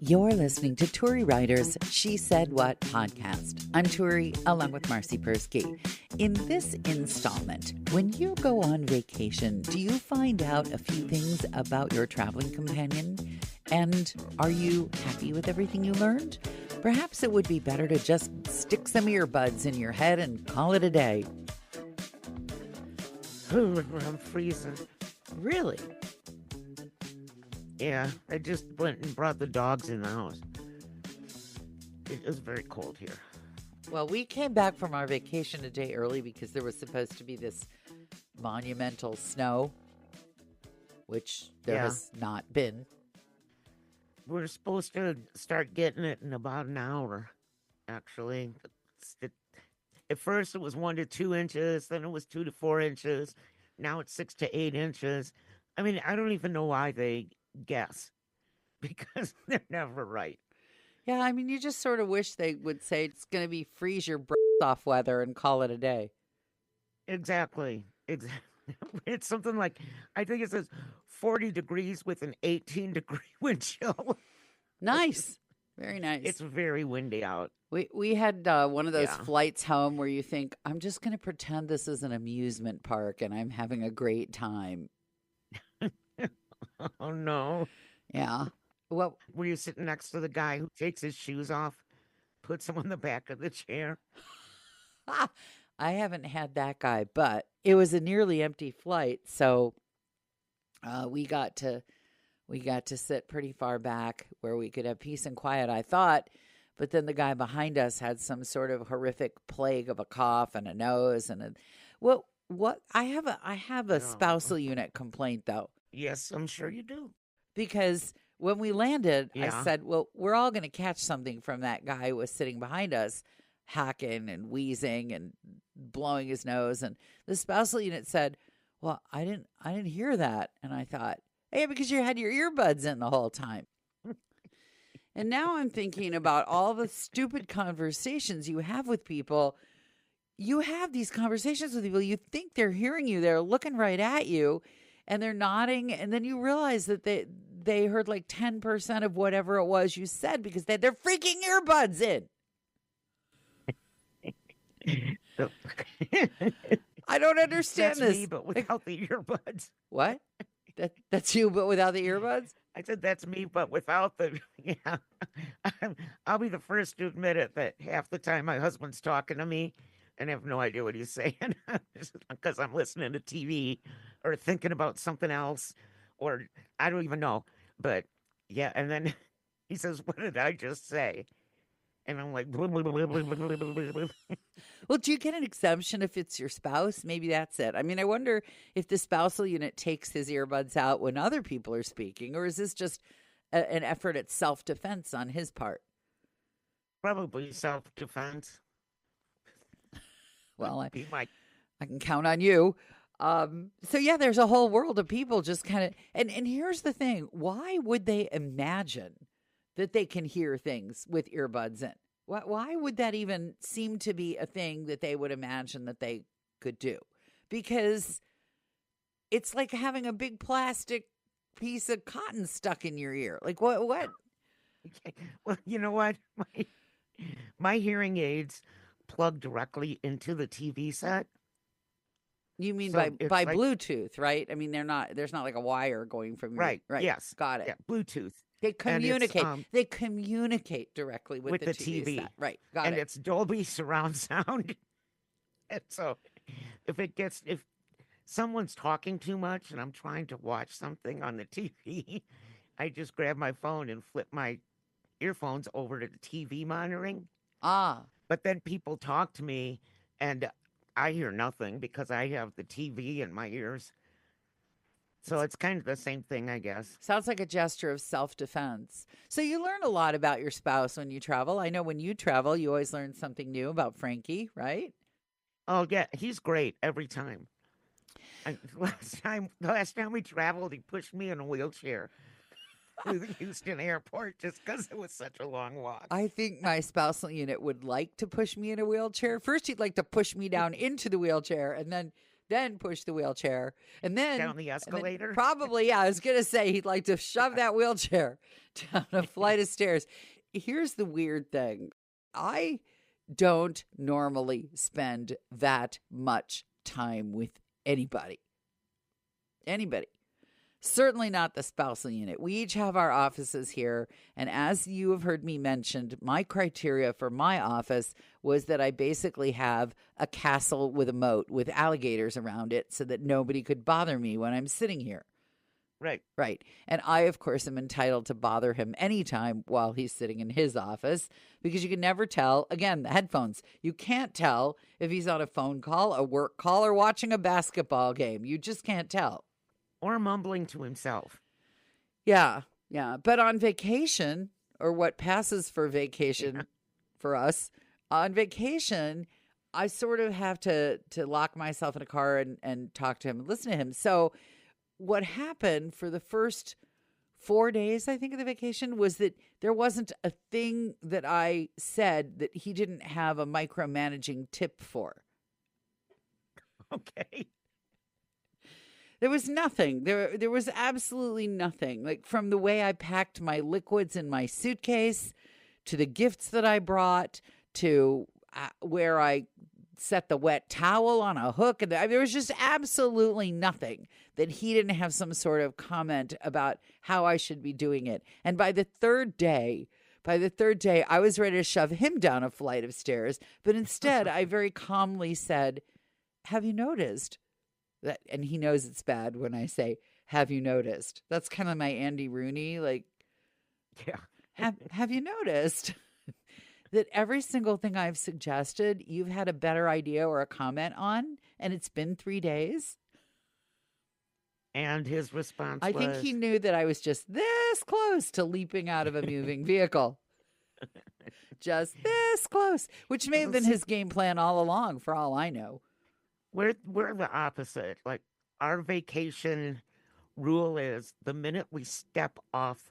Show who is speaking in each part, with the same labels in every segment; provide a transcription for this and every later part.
Speaker 1: You're listening to Turi Writer's She Said What podcast. I'm Turi, along with Marcy Persky. In this installment, when you go on vacation, do you find out a few things about your traveling companion? And are you happy with everything you learned? Perhaps it would be better to just stick some earbuds in your head and call it a day.
Speaker 2: I'm freezing.
Speaker 1: Really?
Speaker 2: Yeah, I just went and brought the dogs in the house. It was very cold here.
Speaker 1: Well, we came back from our vacation a day early because there was supposed to be this monumental snow, which there has not been.
Speaker 2: We're supposed to start getting it in about an hour, actually. At first, it was 1 to 2 inches, then it was 2 to 4 inches. Now it's 6 to 8 inches. I mean, I don't even know why they guess, because they're never right.
Speaker 1: Yeah, I mean, you just sort of wish they would say it's going to be freeze your off weather and call it a day.
Speaker 2: Exactly. It's something like, I think it says 40 degrees with an 18-degree wind chill.
Speaker 1: Nice. Very nice.
Speaker 2: It's very windy out.
Speaker 1: We had one of those flights home where you think, I'm just going to pretend this is an amusement park and I'm having a great time.
Speaker 2: Oh, no.
Speaker 1: Yeah. Well,
Speaker 2: were you sitting next to the guy who takes his shoes off, puts them on the back of the chair?
Speaker 1: I haven't had that guy, but it was a nearly empty flight, so we got to sit pretty far back where we could have peace and quiet, I thought. But then the guy behind us had some sort of horrific plague of a cough and a nose and what I have a spousal unit complaint though.
Speaker 2: Yes, I'm sure you do.
Speaker 1: Because when we landed, I said, well, we're all going to catch something from that guy who was sitting behind us, hacking and wheezing and blowing his nose. And the spousal unit said, well, I didn't hear that. And I thought, yeah, because you had your earbuds in the whole time. And now I'm thinking about all the stupid conversations you have with people. You have these conversations with people. You think they're hearing you. They're looking right at you. And they're nodding, and then you realize that they heard like 10% of whatever it was you said because they had their freaking earbuds in. I don't understand
Speaker 2: that's
Speaker 1: this.
Speaker 2: Me, but without the earbuds.
Speaker 1: What? That's you, but without the earbuds?
Speaker 2: I said that's me, but without the. Yeah, I'll be the first to admit it that half the time my husband's talking to me, and I have no idea what he's saying because I'm listening to TV or thinking about something else, or I don't even know. But yeah, and then he says, "What did I just say?" And I'm like, blah, blah, blah, blah, blah, blah, blah.
Speaker 1: Well, do you get an exemption if it's your spouse? Maybe that's it. I mean, I wonder if the spousal unit takes his earbuds out when other people are speaking, or is this just an effort at self-defense on his part?
Speaker 2: Probably self-defense.
Speaker 1: Well, I can count on you. So yeah, there's a whole world of people just kind of, and here's the thing. Why would they imagine that they can hear things with earbuds in? Why would that even seem to be a thing that they would imagine that they could do? Because it's like having a big plastic piece of cotton stuck in your ear. Like what?
Speaker 2: Well, you know what? My hearing aids plug directly into the TV set.
Speaker 1: You mean so by like, Bluetooth, right? I mean, there's not like a wire going from your...
Speaker 2: Right, yes.
Speaker 1: Got it.
Speaker 2: Yeah, Bluetooth.
Speaker 1: They communicate. They communicate directly with the TV set. Right, got it.
Speaker 2: And it's Dolby surround sound. And so if someone's talking too much and I'm trying to watch something on the TV, I just grab my phone and flip my earphones over to the TV monitoring. But then people talk to me and I hear nothing because I have the TV in my ears. So it's kind of the same thing, I guess.
Speaker 1: Sounds like a gesture of self-defense. So you learn a lot about your spouse when you travel. I know when you travel, you always learn something new about Frankie, right?
Speaker 2: Oh, yeah. He's great every time. And the last time we traveled, he pushed me in a wheelchair through the Houston airport just because it was such a long walk.
Speaker 1: I think my spousal unit would like to push me in a wheelchair. First, he'd like to push me down into the wheelchair and then then push the wheelchair, and then
Speaker 2: down the escalator.
Speaker 1: Probably, yeah. I was gonna say he'd like to shove that wheelchair down a flight of stairs. Here's the weird thing: I don't normally spend that much time with anybody. Certainly not the spousal unit. We each have our offices here. And as you have heard me mentioned, my criteria for my office was that I basically have a castle with a moat with alligators around it so that nobody could bother me when I'm sitting here. Right. And I, of course, am entitled to bother him anytime while he's sitting in his office because you can never tell. Again, the headphones. You can't tell if he's on a phone call, a work call, or watching a basketball game. You just can't tell.
Speaker 2: Or mumbling to himself.
Speaker 1: Yeah. But on vacation, or what passes for vacation for us, on vacation, I sort of have to lock myself in a car and talk to him and listen to him. So what happened for the first 4 days, I think, of the vacation was that there wasn't a thing that I said that he didn't have a micromanaging tip for.
Speaker 2: Okay.
Speaker 1: There was nothing. There was absolutely nothing. Like from the way I packed my liquids in my suitcase, to the gifts that I brought, to where I set the wet towel on a hook. And there was just absolutely nothing that he didn't have some sort of comment about how I should be doing it. And by the third day, I was ready to shove him down a flight of stairs. But instead, I very calmly said, "Have you noticed that?" And he knows it's bad when I say, "Have you noticed?" That's kind of my Andy Rooney, like,
Speaker 2: yeah.
Speaker 1: Have you noticed that every single thing I've suggested, you've had a better idea or a comment on, and it's been 3 days?
Speaker 2: And his response
Speaker 1: I think he knew that I was just this close to leaping out of a moving vehicle. Just this close, which may have been his game plan all along, for all I know.
Speaker 2: We're the opposite. Like, our vacation rule is the minute we step off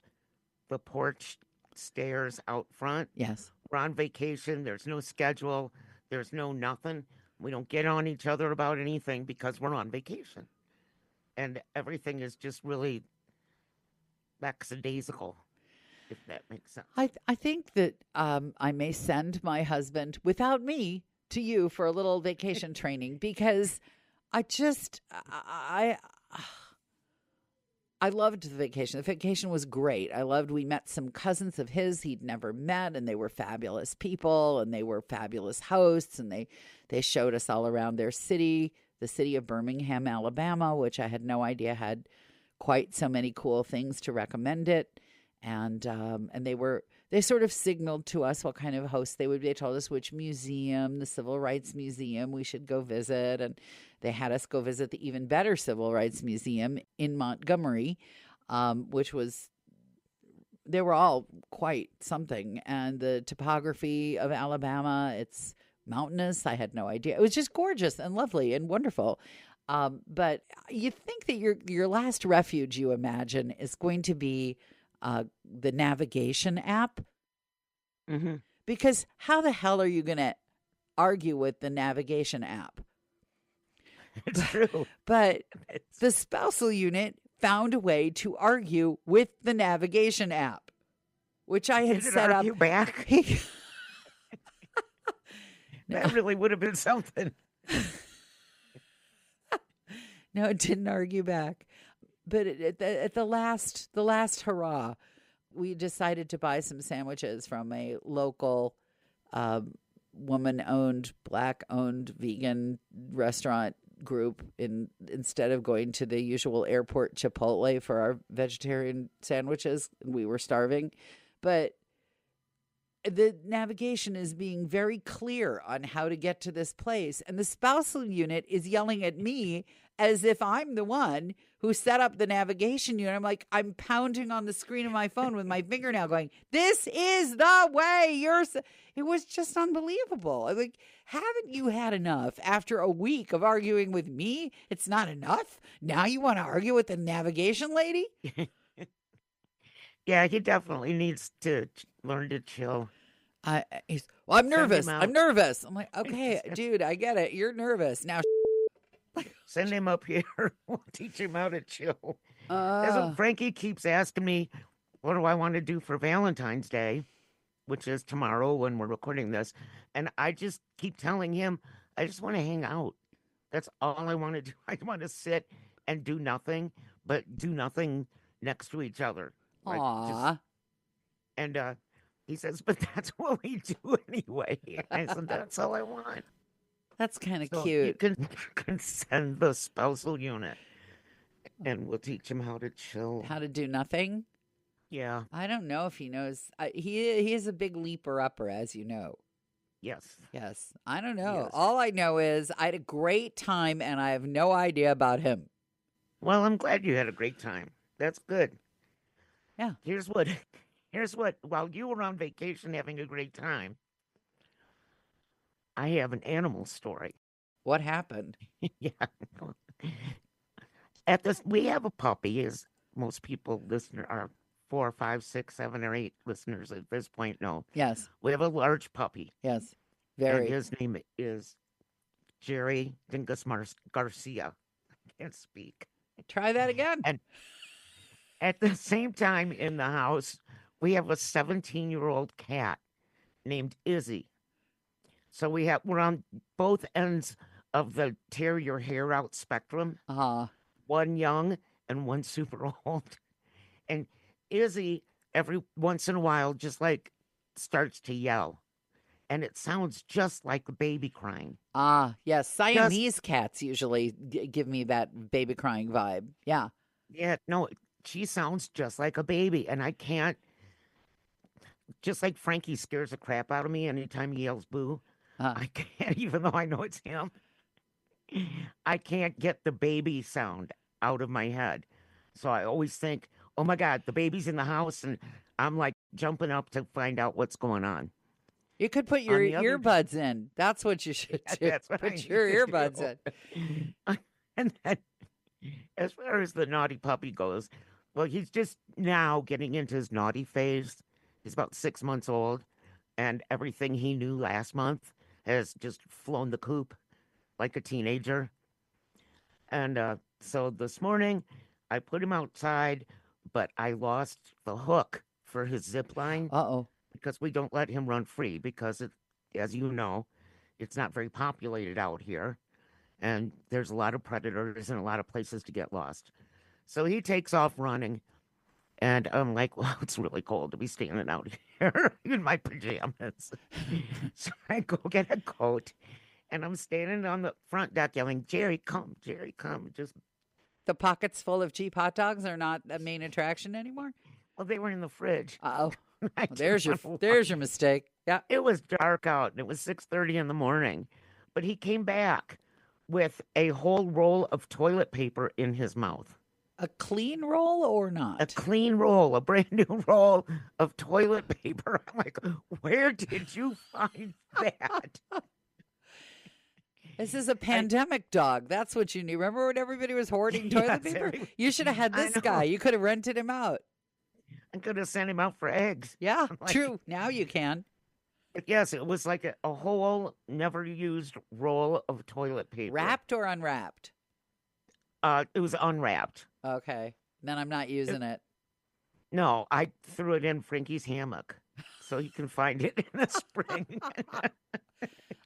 Speaker 2: the porch stairs out front,
Speaker 1: yes,
Speaker 2: we're on vacation. There's no schedule. There's no nothing. We don't get on each other about anything because we're on vacation. And everything is just really lackadaisical, if that makes sense.
Speaker 1: I think that I may send my husband without me to you for a little vacation training, because I loved the vacation. The vacation was great. We met some cousins of his he'd never met, and they were fabulous people, and they were fabulous hosts, and they showed us all around their city, the city of Birmingham, Alabama, which I had no idea had quite so many cool things to recommend it. And they sort of signaled to us what kind of hosts they would be. They told us which museum, the Civil Rights Museum, we should go visit. And they had us go visit the even better Civil Rights Museum in Montgomery, which was, they were all quite something. And the topography of Alabama, it's mountainous. I had no idea. It was just gorgeous and lovely and wonderful. But you think that your last refuge, you imagine, is going to be the navigation app.
Speaker 2: Mm-hmm.
Speaker 1: Because how the hell are you going to argue with the navigation app?
Speaker 2: It's true.
Speaker 1: But the spousal unit found a way to argue with the navigation app, which I had set up.
Speaker 2: Argue back? That really would have been something.
Speaker 1: No, it didn't argue back. But at the last hurrah, we decided to buy some sandwiches from a local woman-owned, black-owned vegan restaurant group instead of going to the usual airport Chipotle for our vegetarian sandwiches. We were starving. But the navigation is being very clear on how to get to this place. And the spousal unit is yelling at me as if I'm the one who set up the navigation unit. I'm pounding on the screen of my phone with my fingernail going, "This is the way." It was just unbelievable. I'm like, haven't you had enough after a week of arguing with me? It's not enough. Now you want to argue with the navigation lady?
Speaker 2: Yeah, he definitely needs to learn to chill.
Speaker 1: I'm nervous. I'm nervous. I'm like, okay, dude, I get it. You're nervous. Now
Speaker 2: Send him up here. We'll teach him how to chill. That's
Speaker 1: Uh,
Speaker 2: what Frankie keeps asking me, what do I want to do for Valentine's Day, which is tomorrow when we're recording this. And I just keep telling him, I just want to hang out. That's all I want to do. I want to sit and do nothing, but do nothing next to each other. Like,
Speaker 1: aw.
Speaker 2: and he says, but that's what we do anyway. I said, that's all I want.
Speaker 1: That's kind of
Speaker 2: So you
Speaker 1: cute.
Speaker 2: can send the spousal unit and we'll teach him how to chill.
Speaker 1: How to do nothing?
Speaker 2: Yeah.
Speaker 1: I don't know if he knows. He is a big leaper upper, as you know.
Speaker 2: Yes.
Speaker 1: Yes. I don't know.
Speaker 2: Yes.
Speaker 1: All I know is I had a great time and I have no idea about him.
Speaker 2: Well, I'm glad you had a great time. That's good.
Speaker 1: Yeah.
Speaker 2: Here's what, while you were on vacation having a great time, I have an animal story.
Speaker 1: What happened?
Speaker 2: Yeah. We have a puppy, as most people are 4, 5, 6, 7, or 8 listeners at this point know.
Speaker 1: Yes.
Speaker 2: We have a large puppy.
Speaker 1: Yes.
Speaker 2: And
Speaker 1: Very.
Speaker 2: his name is Jerry Dingus Garcia. I can't speak.
Speaker 1: Try that again.
Speaker 2: And at the same time in the house, we have a 17-year-old cat named Izzy. So we're on both ends of the tear your hair out spectrum. One young and one super old. And Izzy, every once in a while, just like starts to yell. And it sounds just like a baby crying.
Speaker 1: Yes. Siamese cats usually give me that baby crying vibe. Yeah.
Speaker 2: Yeah, no, she sounds just like a baby. And I can't, just like Frankie scares the crap out of me anytime he yells boo. I can't, even though I know it's him, I can't get the baby sound out of my head. So I always think, oh my God, the baby's in the house. And I'm like jumping up to find out what's going on.
Speaker 1: You could put your earbuds in. That's what you should do.
Speaker 2: That's what
Speaker 1: put your earbuds in.
Speaker 2: And then, as far as the naughty puppy goes, well, he's just now getting into his naughty phase. He's about 6 months old. And everything he knew last month has just flown the coop like a teenager. And so this morning, I put him outside, but I lost the hook for his zip line.
Speaker 1: Uh-oh.
Speaker 2: Because we don't let him run free because, as you know, it's not very populated out here. And there's a lot of predators and a lot of places to get lost. So he takes off running. And I'm like, well, it's really cold to be standing out here in my pajamas. So I go get a coat, and I'm standing on the front deck yelling, Jerry, come, Jerry, come. Just
Speaker 1: the pockets full of cheap hot dogs are not a main attraction anymore?
Speaker 2: Well, they were in the fridge.
Speaker 1: Uh-oh. Well, there's your mistake. Yeah.
Speaker 2: It was dark out, and it was 6:30 in the morning. But he came back with a whole roll of toilet paper in his mouth.
Speaker 1: A clean roll or not?
Speaker 2: A clean roll, a brand new roll of toilet paper. I'm like, where did you find that?
Speaker 1: This is a pandemic dog. That's what you need. Remember when everybody was hoarding toilet paper? You should have had this guy. You could have rented him out.
Speaker 2: I could have sent him out for eggs.
Speaker 1: Yeah, true. Now you can.
Speaker 2: Yes, it was like a whole never used roll of toilet paper.
Speaker 1: Wrapped or unwrapped?
Speaker 2: It was unwrapped.
Speaker 1: Okay. Then I'm not using it.
Speaker 2: No, I threw it in Frankie's hammock so he can find it in the spring.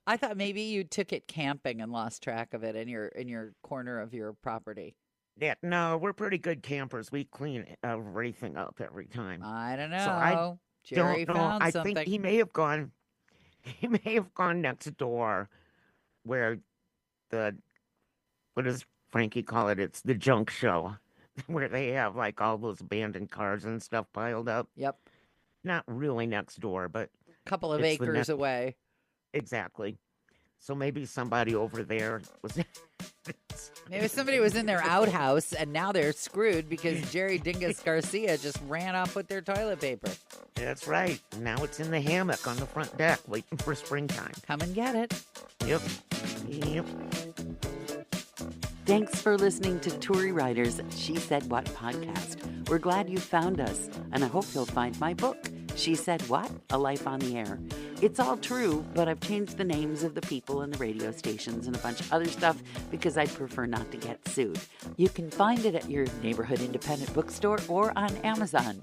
Speaker 1: I thought maybe you took it camping and lost track of it in your corner of your property.
Speaker 2: Yeah, no, we're pretty good campers. We clean everything up every time.
Speaker 1: I don't know.
Speaker 2: So I
Speaker 1: Jerry
Speaker 2: don't know.
Speaker 1: found
Speaker 2: I
Speaker 1: something.
Speaker 2: think he may have gone next door where what does Frankie call it? It's the junk show where they have like all those abandoned cars and stuff piled up.
Speaker 1: Yep.
Speaker 2: Not really next door, but
Speaker 1: a couple of acres away.
Speaker 2: Exactly. So maybe somebody over there was.
Speaker 1: Maybe somebody was in their outhouse and now they're screwed because Jerry Dingus Garcia just ran off with their toilet paper.
Speaker 2: That's right. Now it's in the hammock on the front deck waiting for springtime.
Speaker 1: Come and get it.
Speaker 2: Yep.
Speaker 3: Thanks for listening to Tory Writers' She Said What podcast. We're glad you found us, and I hope you'll find my book, She Said What? A Life on the Air. It's all true, but I've changed the names of the people and the radio stations and a bunch of other stuff because I'd prefer not to get sued. You can find it at your neighborhood independent bookstore or on Amazon.